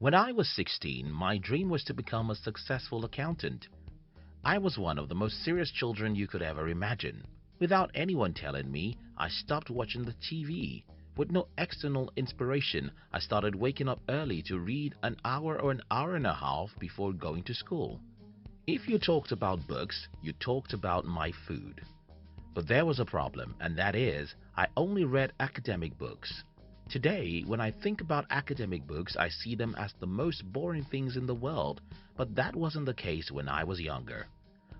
When I was 16, my dream was to become a successful accountant. I was one of the most serious children you could ever imagine. Without anyone telling me, I stopped watching the TV. With no external inspiration, I started waking up early to read an hour or an hour and a half before going to school. If you talked about books, you talked about my food. But there was a problem, and that is, I only read academic books. Today, when I think about academic books, I see them as the most boring things in the world, but that wasn't the case when I was younger.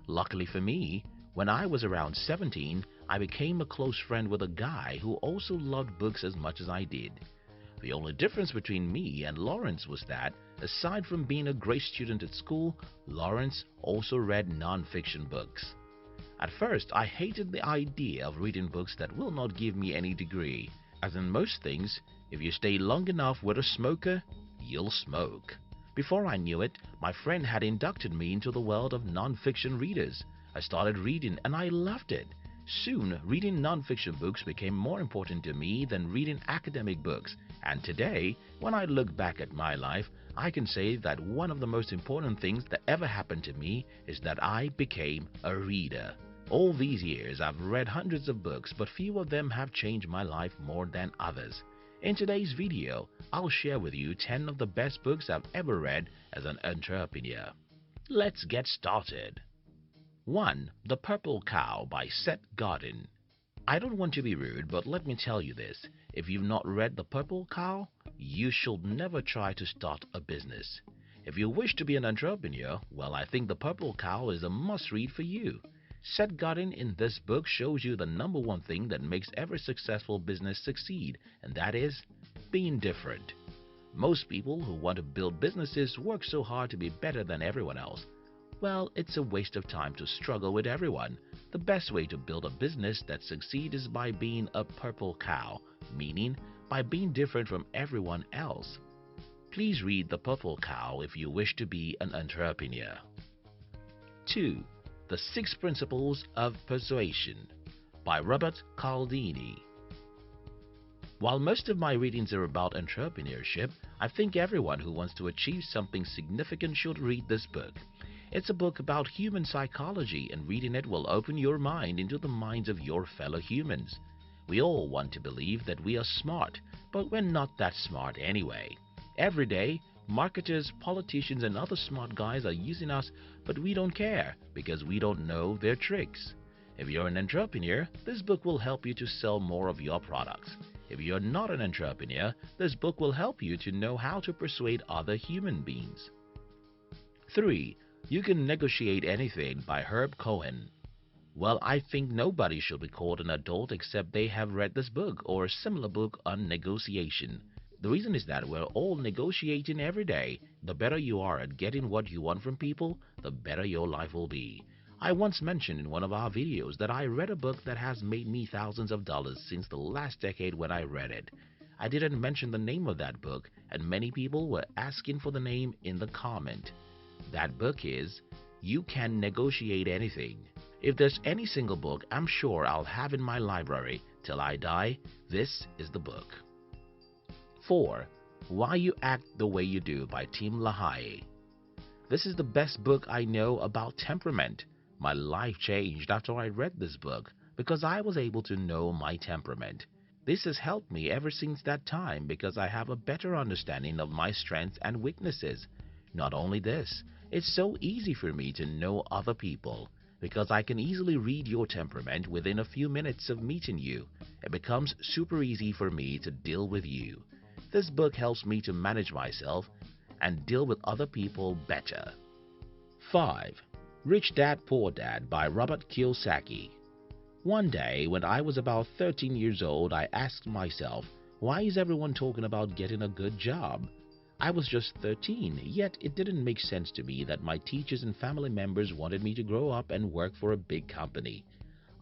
Luckily for me, when I was around 17, I became a close friend with a guy who also loved books as much as I did. The only difference between me and Lawrence was that, aside from being a great student at school, Lawrence also read non-fiction books. At first, I hated the idea of reading books that will not give me any degree. As in most things, if you stay long enough with a smoker, you'll smoke. Before I knew it, my friend had inducted me into the world of non-fiction readers. I started reading and I loved it. Soon, reading non-fiction books became more important to me than reading academic books. And today, when I look back at my life, I can say that one of the most important things that ever happened to me is that I became a reader. All these years, I've read hundreds of books, but few of them have changed my life more than others. In today's video, I'll share with you 10 of the best books I've ever read as an entrepreneur. Let's get started. 1. The Purple Cow by Seth Godin. I don't want to be rude, but let me tell you this. If you've not read The Purple Cow, you should never try to start a business. If you wish to be an entrepreneur, well, I think The Purple Cow is a must-read for you. Seth Godin in this book shows you the number one thing that makes every successful business succeed, and that is being different. Most people who want to build businesses work so hard to be better than everyone else. Well, it's a waste of time to struggle with everyone. The best way to build a business that succeeds is by being a purple cow, meaning by being different from everyone else. Please read The Purple Cow if you wish to be an entrepreneur. 2. The 6 Principles of Persuasion by Robert Cialdini. While most of my readings are about entrepreneurship, I think everyone who wants to achieve something significant should read this book. It's a book about human psychology, and reading it will open your mind into the minds of your fellow humans. We all want to believe that we are smart, but we're not that smart anyway. Every day, marketers, politicians, and other smart guys are using us, but we don't care because we don't know their tricks. If you're an entrepreneur, this book will help you to sell more of your products. If you're not an entrepreneur, this book will help you to know how to persuade other human beings. 3. You Can Negotiate Anything by Herb Cohen. Well, I think nobody should be called an adult except they have read this book or a similar book on negotiation. The reason is that we're all negotiating every day. The better you are at getting what you want from people, the better your life will be. I once mentioned in one of our videos that I read a book that has made me thousands of dollars since the last decade when I read it. I didn't mention the name of that book, and many people were asking for the name in the comment. That book is You Can Negotiate Anything. If there's any single book I'm sure I'll have in my library till I die, this is the book. 4. Why You Act the Way You Do by Tim LaHaye. This is the best book I know about temperament. My life changed after I read this book because I was able to know my temperament. This has helped me ever since that time because I have a better understanding of my strengths and weaknesses. Not only this, it's so easy for me to know other people because I can easily read your temperament within a few minutes of meeting you. It becomes super easy for me to deal with you. This book helps me to manage myself and deal with other people better. 5. Rich Dad Poor Dad by Robert Kiyosaki. One day, when I was about 13 years old, I asked myself, why is everyone talking about getting a good job? I was just 13, yet it didn't make sense to me that my teachers and family members wanted me to grow up and work for a big company.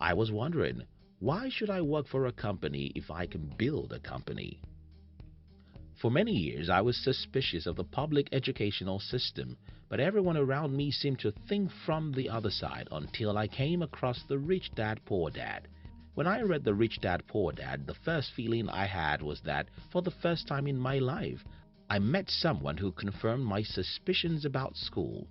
I was wondering, why should I work for a company if I can build a company? For many years, I was suspicious of the public educational system, but everyone around me seemed to think from the other side until I came across The Rich Dad Poor Dad. When I read The Rich Dad Poor Dad, the first feeling I had was that, for the first time in my life, I met someone who confirmed my suspicions about school.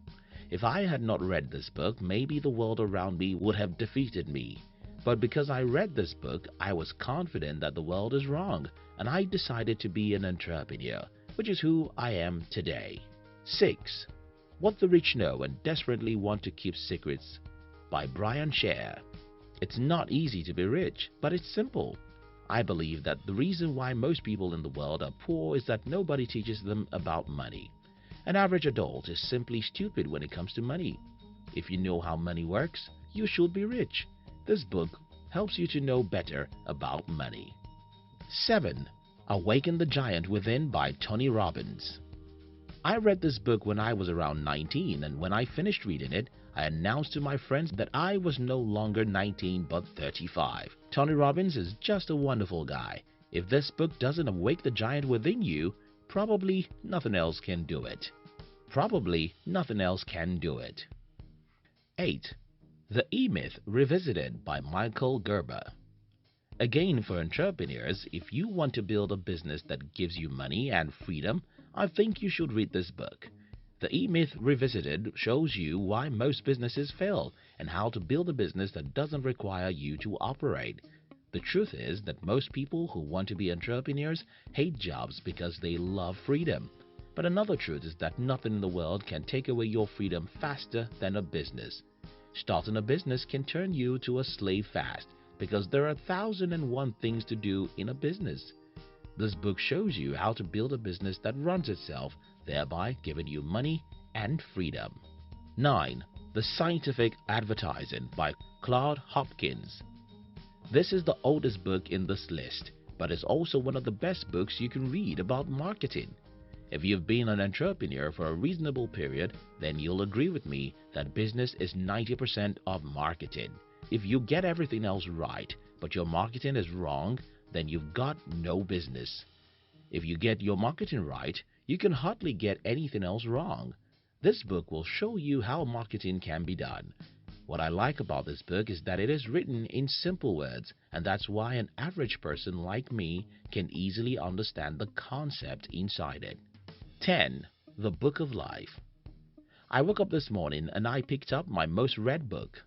If I had not read this book, maybe the world around me would have defeated me. But because I read this book, I was confident that the world is wrong, and I decided to be an entrepreneur, which is who I am today. 6. What the Rich Know and Desperately Want to Keep Secrets by Brian Scher. It's not easy to be rich, but it's simple. I believe that the reason why most people in the world are poor is that nobody teaches them about money. An average adult is simply stupid when it comes to money. If you know how money works, you should be rich. This book helps you to know better about money. 7. Awaken the Giant Within by Tony Robbins. I read this book when I was around 19, and when I finished reading it, I announced to my friends that I was no longer 19 but 35. Tony Robbins is just a wonderful guy. If this book doesn't awake the giant within you, probably nothing else can do it. Probably nothing else can do it. 8. The E-Myth Revisited by Michael Gerber. Again, for entrepreneurs, if you want to build a business that gives you money and freedom, I think you should read this book. The E-Myth Revisited shows you why most businesses fail and how to build a business that doesn't require you to operate. The truth is that most people who want to be entrepreneurs hate jobs because they love freedom. But another truth is that nothing in the world can take away your freedom faster than a business. Starting a business can turn you to a slave fast because there are 1,001 things to do in a business. This book shows you how to build a business that runs itself, thereby giving you money and freedom. 9. The Scientific Advertising by Claude Hopkins. This is the oldest book in this list, but it's also one of the best books you can read about marketing. If you've been an entrepreneur for a reasonable period, then you'll agree with me that business is 90% of marketing. If you get everything else right, but your marketing is wrong, then you've got no business. If you get your marketing right, you can hardly get anything else wrong. This book will show you how marketing can be done. What I like about this book is that it is written in simple words, and that's why an average person like me can easily understand the concept inside it. 10. The Book of Life. I woke up this morning and I picked up my most read book.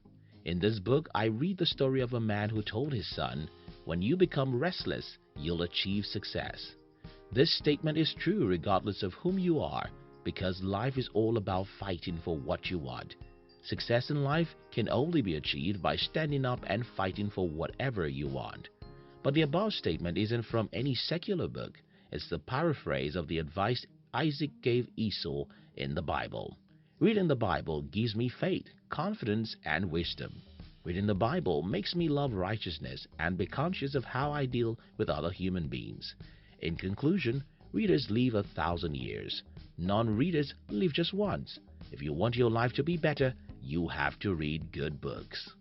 In this book, I read the story of a man who told his son, "When you become restless, you'll achieve success." This statement is true regardless of whom you are, because life is all about fighting for what you want. Success in life can only be achieved by standing up and fighting for whatever you want. But the above statement isn't from any secular book. It's the paraphrase of the advice Isaac gave Esau in the Bible. Reading the Bible gives me faith, confidence, and wisdom. Reading the Bible makes me love righteousness and be conscious of how I deal with other human beings. In conclusion, readers live 1,000 years. Non-readers live just once. If you want your life to be better, you have to read good books.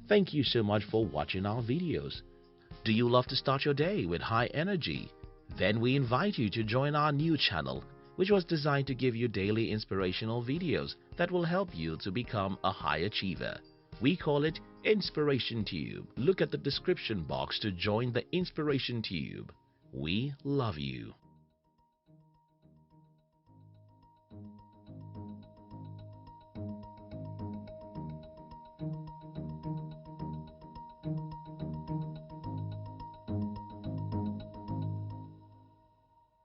Thank you so much for watching our videos. Do you love to start your day with high energy? Then we invite you to join our new channel, which was designed to give you daily inspirational videos that will help you to become a high achiever. We call it Inspiration Tube. Look at the description box to join the Inspiration Tube. We love you.